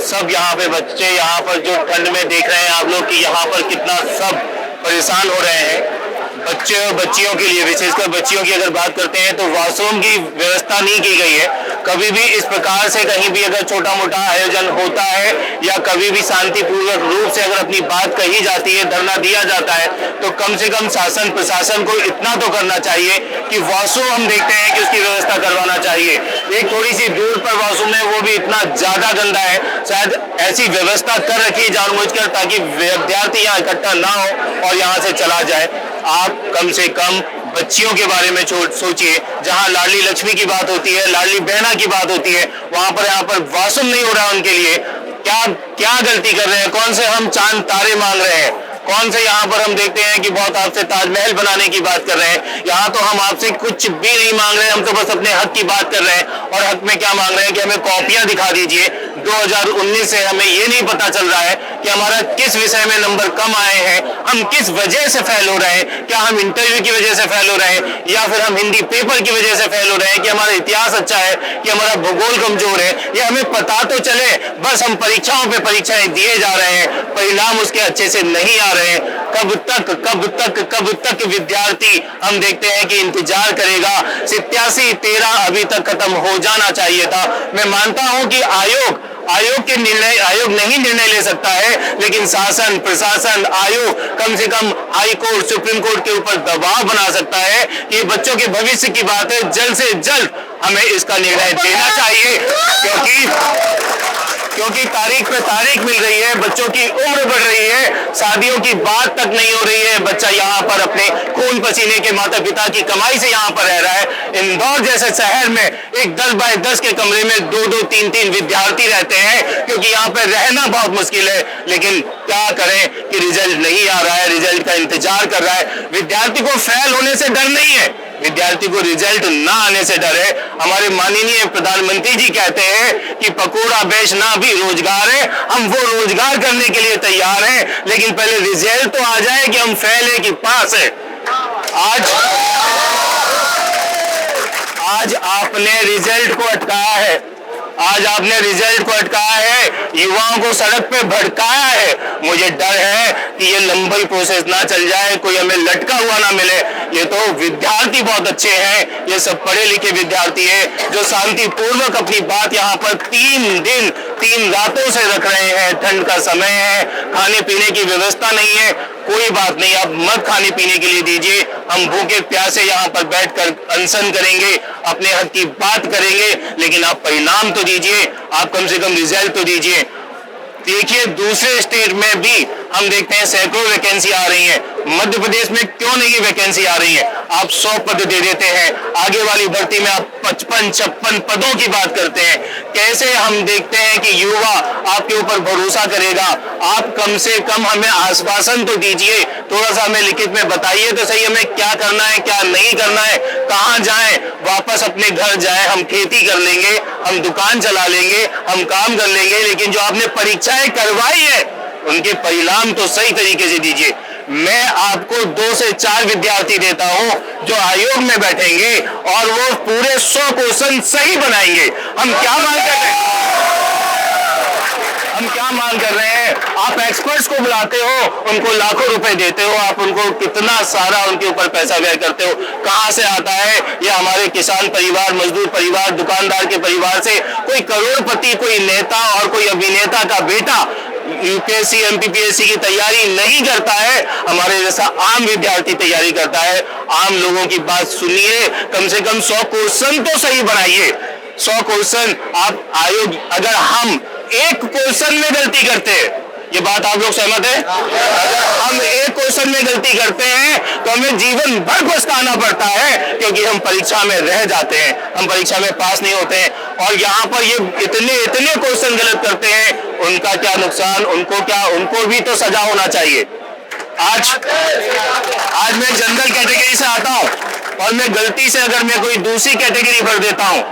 सब यहाँ पे बच्चे यहाँ पर जो ठंड में देख रहे हैं आप लोग कि यहाँ पर कितना सब परेशान हो रहे हैं। बच्चे और बच्चियों के लिए, विशेषकर बच्चियों की अगर बात करते हैं तो वॉशरूम की व्यवस्था नहीं की गई है। कभी भी इस प्रकार से कहीं भी अगर छोटा मोटा आयोजन होता है या कभी भी शांतिपूर्वक रूप से अगर अपनी बात कही जाती है, धरना दिया जाता है, तो कम से कम शासन प्रशासन को इतना तो करना चाहिए कि वॉशरूम हम देखते हैं कि उसकी व्यवस्था करवाना चाहिए। एक थोड़ी सी दूर पर वॉशरूम है, वो भी इतना ज्यादा गंदा है। शायद ऐसी व्यवस्था कर रखी है जानबूझकर ताकि विद्यार्थी यहाँ इकट्ठा ना हो और यहाँ से चला जाए। आप कम से कम बच्चियों के बारे में सोचिए। जहां लाडली लक्ष्मी की बात होती है, लाडली बहना की बात होती है, वहां पर यहाँ पर वॉशरूम नहीं हो रहा है उनके लिए। क्या क्या गलती कर रहे हैं? कौन से हम चांद तारे मांग रहे हैं? कौन से यहाँ पर हम देखते हैं कि बहुत आपसे ताजमहल बनाने की बात कर रहे हैं। यहाँ तो हम आपसे कुछ भी नहीं मांग रहे हैं, हम तो बस अपने हक की बात कर रहे हैं। और हक में क्या मांग रहे हैं कि हमें कॉपियां दिखा दीजिए। 2019 से हमें ये नहीं पता चल रहा है कि हमारा किस विषय में नंबर कम आए हैं, हम किस वजह से फेल हो रहे हैं। क्या हम इंटरव्यू की वजह से फेल हो रहे हैं या फिर हम हिंदी पेपर की वजह से फेल हो रहे हैं, कि हमारा इतिहास अच्छा है कि हमारा भूगोल कमजोर है। ये हमें पता तो चले, बस हम परीक्षाओं पे परीक्षाएं दिए जा रहे हैं, परिणाम उसके अच्छे से नहीं आ रहे हैं। कब तक विद्यार्थी हम देखते हैं कि इंतजार करेगा। 87-13 अभी तक खत्म हो जाना चाहिए था। मैं मानता हूं कि आयोग नहीं निर्णय ले सकता है, लेकिन शासन प्रशासन आयोग कम से कम हाई कोर्ट सुप्रीम कोर्ट के ऊपर दबाव बना सकता है कि बच्चों के भविष्य की बात है, जल्द से जल्द हमें इसका निर्णय देना चाहिए। क्योंकि तारीख पे तारीख मिल रही है, बच्चों की उम्र बढ़ रही है, शादियों की बात तक नहीं हो रही है। बच्चा यहाँ पर अपने खून पसीने के माता पिता की कमाई से यहाँ पर रह रहा है। इंदौर जैसे शहर में एक 10 बाय 10 के कमरे में 2-2, 3-3 विद्यार्थी रहते हैं, क्योंकि यहाँ पर रहना बहुत मुश्किल है। लेकिन क्या करें कि रिजल्ट नहीं आ रहा है, रिजल्ट का इंतजार कर रहा है। विद्यार्थी को फेल होने से डर नहीं है, विद्यार्थी को रिजल्ट ना आने से डर है। हमारे माननीय प्रधानमंत्री जी कहते हैं कि पकोड़ा बेचना भी रोजगार है। हम वो रोजगार करने के लिए तैयार हैं, लेकिन पहले रिजल्ट तो आ जाए कि हम फेल है कि पास है। आज आपने रिजल्ट को अटकाया है, आज आपने रिजल्ट को अटकाया है, युवाओं को सड़क पे भड़काया है। मुझे डर है कि ये लंबी प्रोसेस ना चल जाए, कोई हमें लटका हुआ ना मिले। ये तो विद्यार्थी बहुत अच्छे हैं, ये सब पढ़े लिखे विद्यार्थी हैं जो शांतिपूर्वक अपनी बात यहाँ पर 3 दिन 3 रातों से रख रहे हैं। ठंड का समय है, खाने पीने की व्यवस्था नहीं है। कोई बात नहीं, आप मत खाने पीने के लिए दीजिए, हम भूखे प्यासे यहाँ पर बैठकर अनशन करेंगे, अपने हक की बात करेंगे, लेकिन आप परिणाम तो दीजिए, आप कम से कम रिजल्ट तो दीजिए। देखिए दूसरे स्टेट में भी हम देखते हैं सैकड़ों वैकेंसी आ रही हैं। मध्य प्रदेश में क्यों नहीं वैकेंसी आ रही है? आप 100 पद दे देते हैं, आगे वाली भर्ती में आप 55-56 पदों की बात करते हैं। कैसे हम देखते हैं कि युवा आपके ऊपर भरोसा करेगा? आप कम से कम हमें आश्वासन तो दीजिए, थोड़ा सा हमें लिखित में बताइए तो सही, हमें क्या करना है क्या नहीं करना है, कहाँ जाएं, वापस अपने घर जाएं, हम खेती कर लेंगे, हम दुकान चला लेंगे, हम काम कर लेंगे, लेकिन जो आपने परीक्षाएं करवाई है उनके परिणाम तो सही तरीके से दीजिए। मैं आपको 2 से 4 विद्यार्थी देता हूं जो आयोग में बैठेंगे और वो पूरे 100 क्वेश्चन सही बनाएंगे। हम क्या मांग कर रहे हैं? हम क्या मांग कर रहे हैं? आप एक्सपर्ट्स को बुलाते हो, उनको लाखों रुपए देते हो, आप उनको कितना सारा उनके ऊपर पैसा व्यय करते हो। कहां से आता है? ये हमारे किसान परिवार, मजदूर परिवार, दुकानदार के परिवार से कोई करोड़पति, कोई नेता और कोई अभिनेता का बेटा यूपीएससी एमपीपीएससी की तैयारी नहीं करता है। हमारे जैसा आम विद्यार्थी तैयारी करता है। आम लोगों की बात सुनिए, कम से कम 100 क्वेश्चन तो सही बनाइए। 100 क्वेश्चन आप आयोग, अगर हम एक क्वेश्चन में गलती करते हैं, ये बात आप लोग सहमत है? अगर हम एक क्वेश्चन में गलती करते हैं तो हमें जीवन भर पछताना पड़ता है, क्योंकि हम परीक्षा में रह जाते हैं, हम परीक्षा में पास नहीं होते हैं। और यहाँ पर ये इतने क्वेश्चन गलत करते हैं, उनका क्या नुकसान, उनको भी तो सजा होना चाहिए। आज मैं जनरल कैटेगरी से आता हूँ और मैं गलती से अगर मैं कोई दूसरी कैटेगरी भर देता हूँ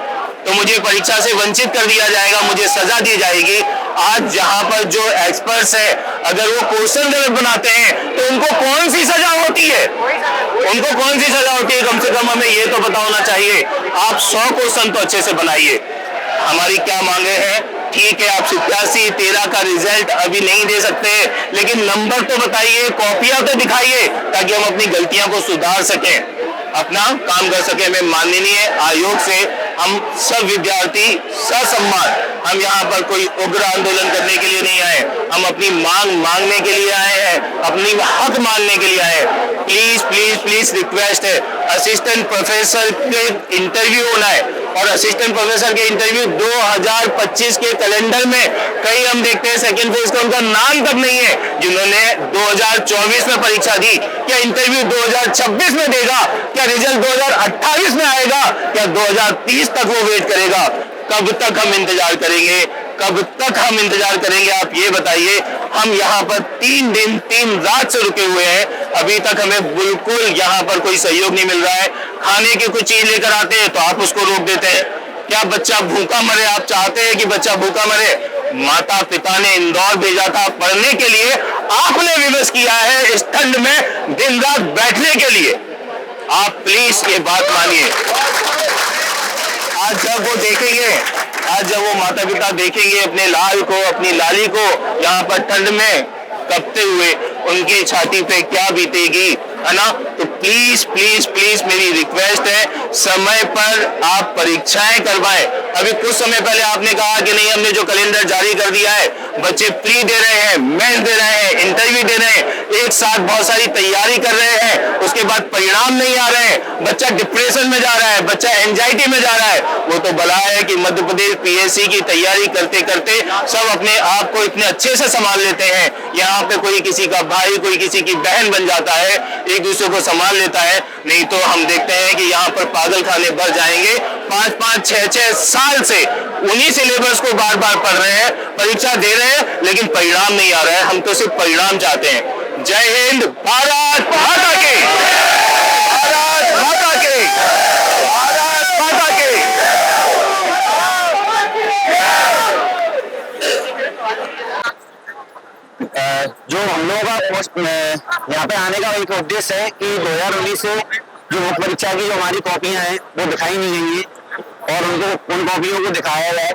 तो मुझे परीक्षा से वंचित कर दिया जाएगा, मुझे सजा दी जाएगी। आज जहां पर जो एक्सपर्ट्स है, अगर वो क्वेश्चन गलत बनाते हैं तो उनको कौन सी सजा होती है? उनको कौन सी सजा होती है? कम से कम हमें ये तो पता होना चाहिए। आप 100 क्वेश्चन तो अच्छे से बनाइए। हमारी क्या मांगे हैं? ठीक है, आप 87-13 का रिजल्ट अभी नहीं दे सकते, लेकिन नंबर तो बताइए, कॉपियां तो दिखाइए, ताकि हम अपनी गलतियां को सुधार सकें, अपना काम कर सके। मैं माननीय आयोग से हम सब विद्यार्थी ससम्मान, हम यहाँ पर कोई उग्र आंदोलन करने के लिए नहीं आए, हम अपनी मांग मांगने के लिए आए हैं, अपनी हक मांगने के लिए आए हैं। प्लीज प्लीज प्लीज रिक्वेस्ट है, असिस्टेंट प्रोफेसर के इंटरव्यू होना है, और असिस्टेंट प्रोफेसर के इंटरव्यू 2025 के कैलेंडर में कई हम देखते हैं सेकंड फेज का उनका नाम तक नहीं है। जिन्होंने 2024 में परीक्षा दी, क्या इंटरव्यू 2026 में देगा? क्या रिजल्ट 2028 में आएगा? क्या 2030 तक वो वेट करेगा? कब तक हम इंतजार करेंगे? कब तक हम इंतजार करेंगे? आप ये बताइए। हम यहाँ पर 3 दिन 3 रात से रुके हुए हैं, अभी तक हमें बिल्कुल यहाँ पर कोई सहयोग नहीं मिल रहा है। खाने की कुछ चीज लेकर आते हैं तो आप उसको रोक देते हैं। क्या बच्चा भूखा मरे? आप चाहते हैं कि बच्चा भूखा मरे? माता पिता ने इंदौर भेजा था पढ़ने के लिए, आपने विवश किया है इस ठंड में दिन रात बैठने के लिए। आप प्लीज ये बात मानिए। आज जब वो देखेंगे, आज जब वो माता पिता देखेंगे अपने लाल को, अपनी लाली को यहाँ पर ठंड में कपते हुए, उनकी छाती पे क्या बीतेगी, है ना? तो प्लीज प्लीज प्लीज मेरी रिक्वेस्ट है, समय पर आप परीक्षाएं करवाएं। अभी कुछ समय पहले आपने कहा कि नहीं, हमने जो कैलेंडर जारी कर दिया है, बच्चे प्री दे रहे हैं, मेंस दे रहे हैं, इंटरव्यू दे रहे हैं, एक साथ बहुत सारी तैयारी कर रहे हैं, उसके बाद परिणाम नहीं आ रहे हैं, बच्चा डिप्रेशन में जा रहा है, बच्चा एंजाइटी में जा रहा है। वो तो भला है कि मध्य प्रदेश पीएससी की तैयारी करते करते सब अपने आप को इतने अच्छे से संभाल लेते हैं। यहाँ पे कोई किसी का भाई, कोई किसी की बहन बन जाता है, एक दूसरे को संभाल लेता है। नहीं तो हम देखते हैं कि यहाँ पर पागल खाने भर जाएंगे। 5-5, 6-6 साल से उन्हीं सिलेबस को बार बार पढ़ रहे हैं, परीक्षा दे रहे हैं, लेकिन परिणाम नहीं आ रहा है। हम तो सिर्फ परिणाम चाहते हैं। जय हिंद, भारत माता की, भारत माता की, भारत माता की। जो हम लोगों का यहाँ पे आने का एक उद्देश्य है कि 2019 से जो मुख्य परीक्षा की जो हमारी कॉपियां हैं वो दिखाई नहीं गई हैं, और उनको उन कॉपियों को दिखाया जाए।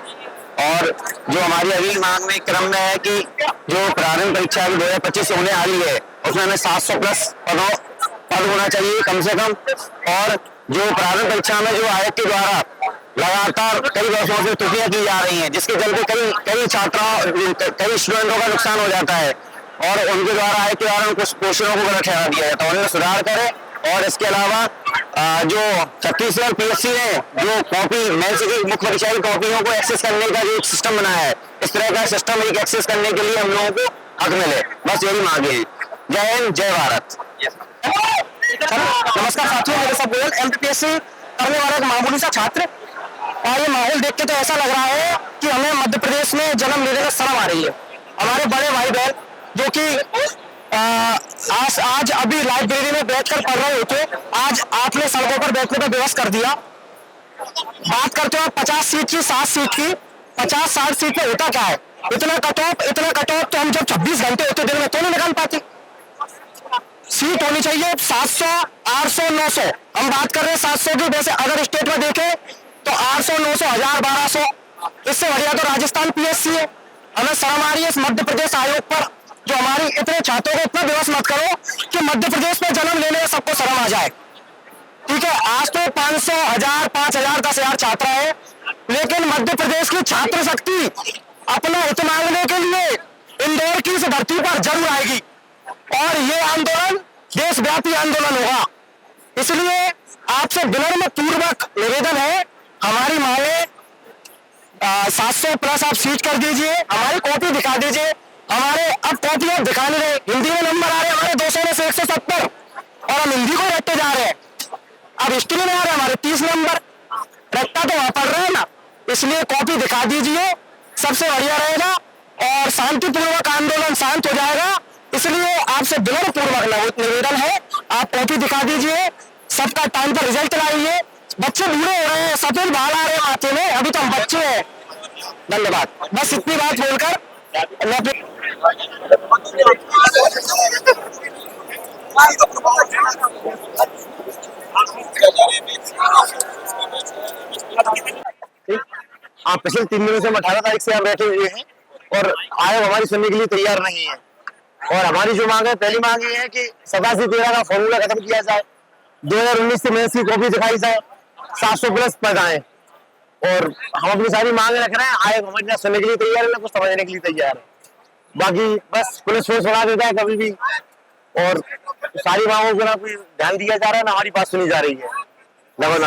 और जो हमारी अगली मांग में क्रम में है कि जो प्रारंभिक परीक्षा 2025 होने आ रही है, उसमें हमें 700 प्लस पद होना चाहिए कम से कम। और जो प्रारंभिक परीक्षा में जो आयोग के द्वारा लगातार कई वर्षों से त्रुटियां की जा रही हैं, जिसके चलते कई छात्रों, कई स्टूडेंटों का नुकसान हो जाता है, और उनके द्वारा आयोग के द्वारा कुछ क्वेश्चनों को गलत ठहरा दिया जाता है। उन्हें सुधार करें। और इसके अलावा जो छत्तीसगढ़ पीएससी ने जो कॉपी मेंस की मुख्य परीक्षा की कॉपियों को एक्सेस करने का जो एक सिस्टम बनाया है, इस तरह का सिस्टम एक एक्सेस करने के लिए हम लोगों को हक मिले, बस यही मांगे हैं। जय हिंद, जय भारत। नमस्कार साथियों, मेरे साथ गोयल एमपीएससी करने वाला एक मामूली सा छात्र, और ये माहौल देख के तो ऐसा लग रहा है कि हमें मध्य प्रदेश में जन्म लेने में शर्म आ रही है। हमारे बड़े भाई बहन जो कि आज अभी लाइब्रेरी में बैठकर पढ़ रहे होते, आज आपने सड़कों पर बैठने पर बेबस कर दिया। बात करते हो 50 सीट की, 60 सीट की, 50-60 सीट पे होता क्या है? इतना कट ऑफ तो हम जब 26 घंटे होते दिन में तो नहीं निकाल पाते। सीट होनी चाहिए 700, 800, 900। हम बात कर रहे हैं 700 की। वैसे अगर स्टेट में देखें तो 800, 900, 1000, 1200, इससे बढ़िया तो राजस्थान पीएससी है। हमें शर्म आ रही है इस मध्य प्रदेश आयोग पर, जो हमारी इतने छात्रों को इतना बेबस मत करो कि मध्य प्रदेश में जन्म लेने में सबको शर्म आ जाए। ठीक है, आज तो 500, 1000, 5000, 10,000 छात्र है, लेकिन मध्य प्रदेश की छात्र शक्ति अपना हित मांगने के लिए इंदौर की इस धरती पर जरूर आएगी, और ये आंदोलन देशव्यापी आंदोलन होगा। इसलिए आपसे विनम्र पूर्वक निवेदन है, हमारी मांगे 700 प्लस आप सीट कर दीजिए, हमारी कॉपी दिखा दीजिए। हमारे अब कॉपी आप दिखाने रहे, हिंदी में नंबर आ रहे हैं हमारे 200 में से 170, और हम हिंदी को रखते जा रहे हैं। अब हिस्ट्री में आ रहे हैं हमारे 30 नंबर, रखता तो वहां पढ़ रहे हैं ना। इसलिए कॉपी दिखा दीजिए, सबसे बढ़िया रहेगा, और शांतिपूर्वक आंदोलन शांत हो जाएगा। इसलिए आपसे विनम्र पूर्वक निवेदन है, आप कॉपी दिखा दीजिए, सबका टाइम पर रिजल्ट लाइए। बच्चे बूढ़े हो रहे हैं, सफेद बाल आ रहे हैं माथे में, अभी तो हम बच्चे हैं। धन्यवाद। बस इतनी बात बोलकर मैं पिछले 3 दिनों से हम 18 तारीख से हम बैठे हुए हैं और आयोग हमारी सुनने के लिए तैयार नहीं है। और हमारी जो मांग है, पहली मांग ये है कि 87-13 का फॉर्मूला खत्म किया जाए, 2019 से मेंस की कॉपी दिखाई जाए, 700+ पद आए। और हम अपनी सारी मांग रख रहे हैं, आयोग हमारी ना सुनने के लिए तैयार है, ना कुछ समझने के लिए तैयार है। बाकी बस पुलिस फोर्स बढ़ा देता है कभी भी, और सारी मांगों को ना कोई ध्यान दिया जा रहा है, ना हमारी बात सुनी जा रही है। केवल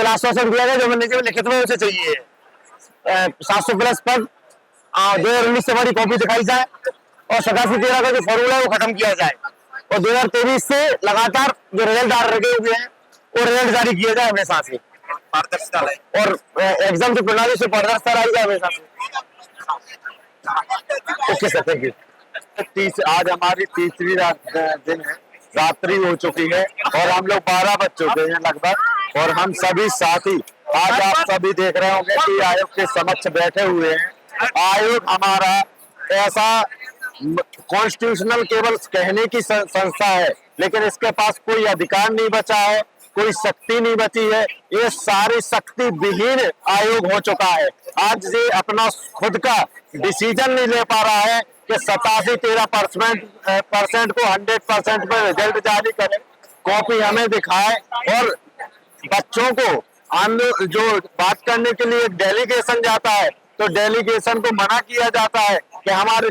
आश्वासन दिया गया, जो मैंने लिखित में उसे चाहिए 700+ पद, 2019 से हमारी कॉपी दिखाई जाए और 87-13 का जो फॉर्मूला है वो खत्म किया जाए, और 2023 से लगातार जो रिजल्ट लगे हुए हैं वो रिजल्ट जारी किया जाए हमेशा से, पारदर्शिता और एग्जाम की प्रणाली से पारदर्शिता आई जाए हमेशा से। Okay sir, thank you. आज हमारी तीसरी दिन है, रात्रि हो चुकी है और हम लोग 12 बज चुके हैं लगभग, और हम सभी साथी आज आप सभी देख रहे होंगे कि आयोग के समक्ष बैठे हुए हैं। आयोग हमारा ऐसा कॉन्स्टिट्यूशनल केवल कहने की संस्था है, लेकिन इसके पास कोई अधिकार नहीं बचा है, कोई शक्ति नहीं बची है। ये सारी शक्ति विहीन आयोग हो चुका है। आज ये अपना खुद का डिसीजन नहीं ले पा रहा है कि 87-13% को 100% पर रिजल्ट जारी करे, कॉपी हमें दिखाए, और बच्चों को जो बात करने के लिए डेलीगेशन जाता है तो डेलीगेशन को मना किया जाता है कि हमारे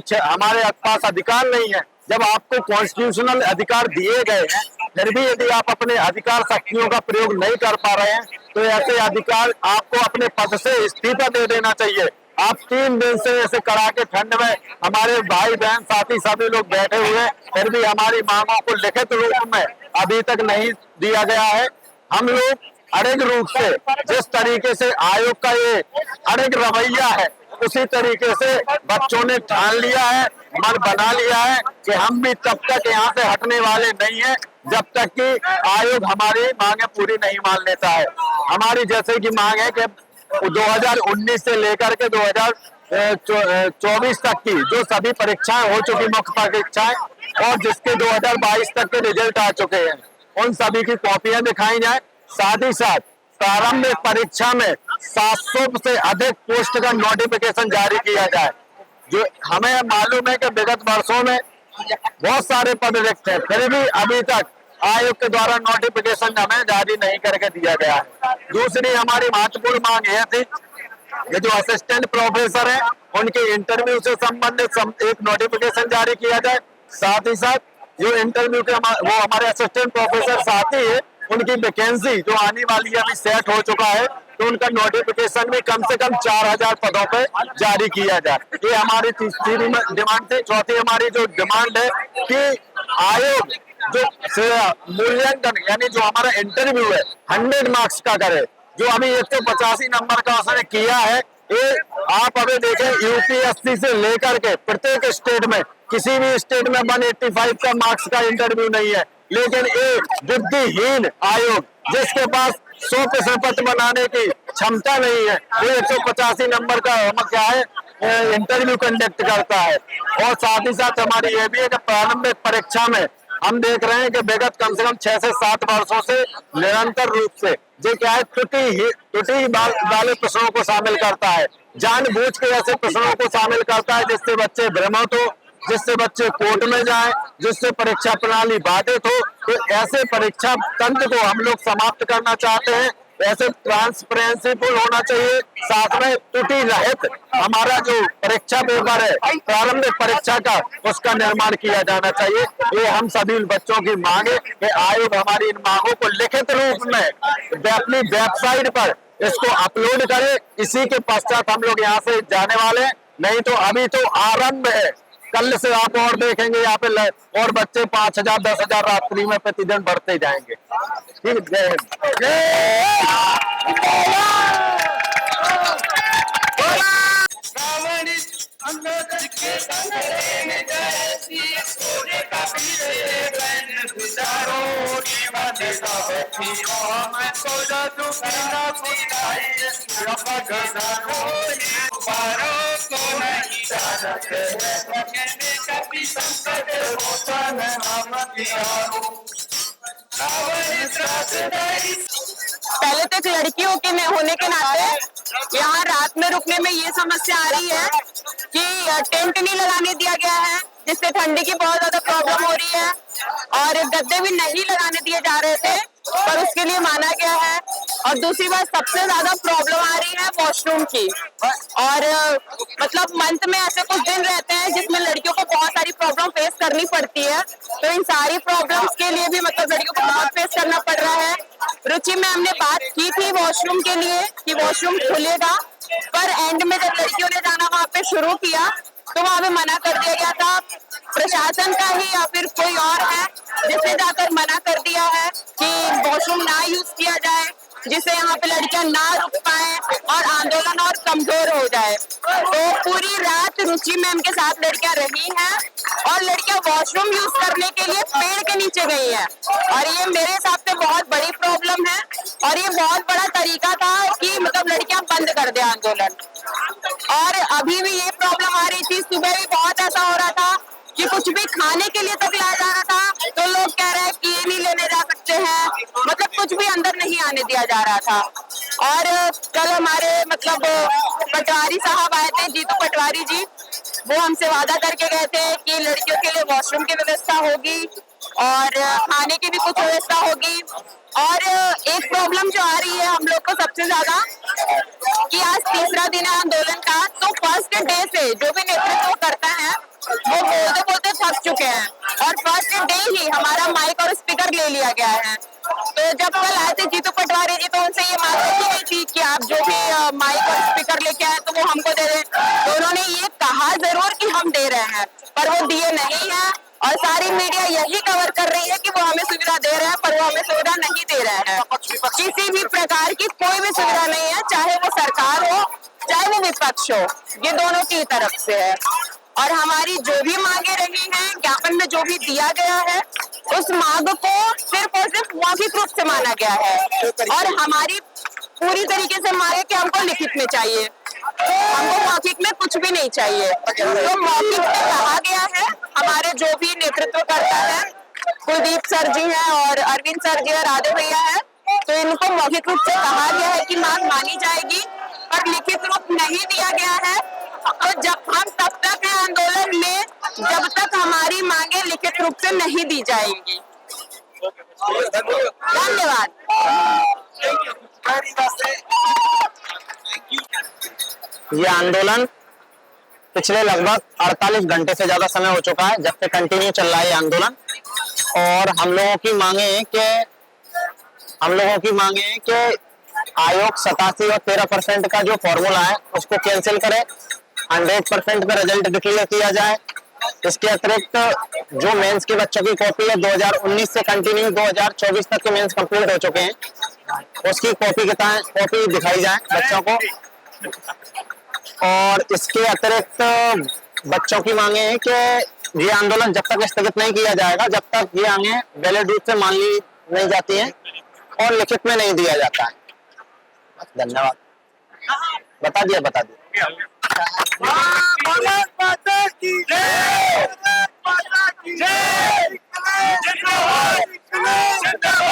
पास अधिकार नहीं है। जब आपको कॉन्स्टिट्यूशनल अधिकार दिए गए हैं, फिर भी यदि आप अपने अधिकार शक्तियों का प्रयोग नहीं कर पा रहे हैं, तो ऐसे अधिकार आपको अपने पद से इस्तीफा दे देना चाहिए। आप 3 दिन से ऐसे कड़ाके ठंड में हमारे भाई बहन साथी सभी लोग बैठे हुए, फिर भी हमारी मांगों को लिखित रूप में अभी तक नहीं दिया गया है। हम लोग अड़िग रूप से, जिस तरीके से आयोग का ये अड़िग रवैया है, उसी तरीके से बच्चों ने ठान लिया है, मन बना लिया है कि हम भी तब तक यहाँ से हटने वाले नहीं है जब तक कि आयोग हमारी मांगे पूरी नहीं मान लेता है। हमारी जैसे कि मांग है कि 2019 से लेकर के 2024 तक की जो सभी परीक्षाएं हो चुकी, मुख्य परीक्षाएं, और जिसके 2022 तक के रिजल्ट आ चुके हैं, उन सभी की कॉपियां दिखाई जाए। साथ ही साथ प्रारंभिक परीक्षा में 700 से अधिक पोस्ट का नोटिफिकेशन जारी किया जाए। जो हमें मालूम है कि विगत वर्षों में बहुत सारे पद रिक्त हैं, फिर भी अभी तक आयोग के द्वारा नोटिफिकेशन हमें जारी नहीं करके दिया गया है। दूसरी हमारी महत्वपूर्ण मांग यह थी कि जो असिस्टेंट प्रोफेसर हैं उनके इंटरव्यू से संबंधित एक नोटिफिकेशन जारी किया जाए। साथ ही साथ जो इंटरव्यू के वो हमारे असिस्टेंट प्रोफेसर साथी है, उनकी वैकेंसी जो आने वाली है अभी सेट हो चुका है, तो उनका नोटिफिकेशन भी कम से कम 4000 पदों पे जारी किया जाए। ये हमारी तीसरी डिमांड थी। चौथी हमारी जो डिमांड है कि आयोग जो मूल्यांकन यानी जो हमारा इंटरव्यू है 100 मार्क्स का करे। जो अभी 185 नंबर का उसने किया है, ये आप अभी देखें यूपीएससी से लेकर के प्रत्येक स्टेट में, किसी भी स्टेट में 185 का मार्क्स का इंटरव्यू नहीं है, लेकिन एक बुद्धिहीन आयोग जिसके पास 100 प्रश्न पत्र बनाने की क्षमता नहीं है, वो 185 नंबर का क्या है इंटरव्यू कंडक्ट करता है। और साथ ही साथ हमारी ये भी है कि प्रारंभिक परीक्षा में हम देख रहे हैं कि विगत कम से कम 6 से 7 वर्षों से निरंतर रूप से जो क्या है त्रुटि वाले प्रश्नों को शामिल करता है, जानबूझ के ऐसे प्रश्नों को शामिल करता है जिससे बच्चे भ्रमित हो, जिससे बच्चे कोर्ट में जाएं, जिससे परीक्षा प्रणाली बाधित हो। तो ऐसे परीक्षा तंत्र को हम लोग समाप्त करना चाहते हैं। ऐसे ट्रांसपेरेंसीफुल होना चाहिए, साथ में त्रुटि रहित हमारा जो परीक्षा पेपर है प्रारंभिक परीक्षा का, उसका निर्माण किया जाना चाहिए। ये हम सभी बच्चों की मांग है कि आयोग हमारी इन मांगों को लिखित रूप में अपनी वेबसाइट पर इसको अपलोड करे। इसी के पश्चात हम लोग यहाँ से जाने वाले हैं, नहीं तो अभी तो आरंभ है। कल से आप और देखेंगे यहाँ पे और बच्चे 5000 10,000 रात्रि में प्रतिदिन बढ़ते जाएंगे। ठीक, जय पहले तो एक लड़की होके मैं होने के नाते यहाँ रात में रुकने में ये समस्या आ रही है कि टेंट नहीं लगाने दिया गया है, जिससे ठंडी की बहुत ज्यादा प्रॉब्लम हो रही है, और गद्दे भी नहीं लगाने दिए जा रहे थे पर उसके लिए माना गया है। और दूसरी बात सबसे ज्यादा प्रॉब्लम आ रही है वॉशरूम की, और मतलब मंथ में ऐसे कुछ दिन रहते हैं जिसमें लड़कियों को बहुत सारी प्रॉब्लम फेस करनी पड़ती है, तो इन सारी प्रॉब्लम्स के लिए भी मतलब लड़कियों को बहुत फेस करना पड़ रहा है। रुचि में हमने बात की थी वॉशरूम के लिए कि वॉशरूम खुलेगा, पर एंड में जब लड़कियों ने जाना वहाँ पे शुरू किया तो वहाँ पे मना कर दिया गया था, प्रशासन का ही या फिर कोई और है जिसने जाकर मना कर दिया है कि वॉशरूम ना यूज किया जाए, जिससे यहाँ पे लड़कियां ना रुक पाए और आंदोलन और कमजोर हो जाए। तो पूरी रात रुचि मैम के साथ लड़कियां रही हैं और लड़कियां वॉशरूम यूज करने के लिए पेड़ के नीचे गई हैं, और ये मेरे हिसाब से बहुत बड़ी प्रॉब्लम है और ये बहुत बड़ा तरीका था कि मतलब लड़कियां बंद कर दे आंदोलन। और अभी भी ये प्रॉब्लम आ रही थी, सुबह भी बहुत ऐसा हो रहा था कि कुछ भी खाने के लिए तक लाया जा रहा था तो लोग कह रहे हैं कि ये नहीं लेने जा सकते हैं, मतलब कुछ भी अंदर नहीं आने दिया जा रहा था। और कल हमारे मतलब पटवारी साहब आए थे, जीतू पटवारी जी, वो हमसे वादा करके गए थे कि लड़कियों के लिए वॉशरूम की व्यवस्था होगी और खाने की भी कुछ व्यवस्था होगी। और एक प्रॉब्लम जो आ रही है हम लोग को सबसे ज्यादा कि आज तीसरा दिन है आंदोलन का, तो फर्स्ट डे से जो भी नेतृत्व करता है वो बोलते बोलते थक चुके हैं और फर्स्ट डे ही हमारा माइक और स्पीकर ले लिया गया है। तो जब कल आए थे जीतू पटवारी जी तो उनसे ये मांग रखी गई थी कि आप जो भी माइक और स्पीकर लेके आए तो वो हमको दे दें, तो उन्होंने ये कहा जरूर कि हम दे रहे हैं पर वो दिए नहीं है, और सारी मीडिया यही कवर कर रही है कि वो हमें सुविधा दे रहे हैं पर वो हमें सुविधा नहीं दे रहे हैं। किसी भी प्रकार की कोई भी सुविधा नहीं है, चाहे वो सरकार हो चाहे वो विपक्ष हो, ये दोनों की तरफ से है। और हमारी जो भी मांगे रही हैं, ज्ञापन में जो भी दिया गया है, उस मांग को सिर्फ और सिर्फ मौखिक रूप से माना गया है और हमारी पूरी तरीके से मांगे कि हमको लिखित में चाहिए, हमको मौखिक में कुछ भी नहीं चाहिए। तो मौखिक में कहा गया है, हमारे जो भी नेतृत्व करता है, कुलदीप सर जी हैं और अरविंद सर जी और राधे भैया है, तो इनको मौखिक रूप से कहा गया है कि मांग मानी जाएगी, पर लिखित रूप नहीं दिया गया है। तो जब हम तब तक है आंदोलन में जब तक हमारी मांगे लिखित रूप से नहीं दी जाएंगी। धन्यवाद। ये आंदोलन पिछले लगभग 48 घंटे से ज्यादा समय हो चुका है जब से कंटिन्यू चल रहा है ये आंदोलन, और हम लोगों की मांगे हैं कि आयोग 87 और 13% का जो फॉर्मूला है उसको कैंसिल करे, 100% पे रिजल्ट डिक्लेयर किया जाए। इसके अतिरिक्त जो मेंस के बच्चों की कॉपी है 2019 से कंटिन्यू 2024 तक के मेंस कंप्लीट हो चुके हैं, उसकी कॉपी दिखाई जाए बच्चों को। और इसके अतिरिक्त बच्चों की मांगे है कि ये आंदोलन जब तक स्थगित नहीं किया जाएगा, जब तक ये मांगे वैलिड रूप से मान ली नहीं जाती है और लिखित में नहीं दिया जाता है। धन्यवाद। बता दिया। भारत माता की जय। जिंदाबाद।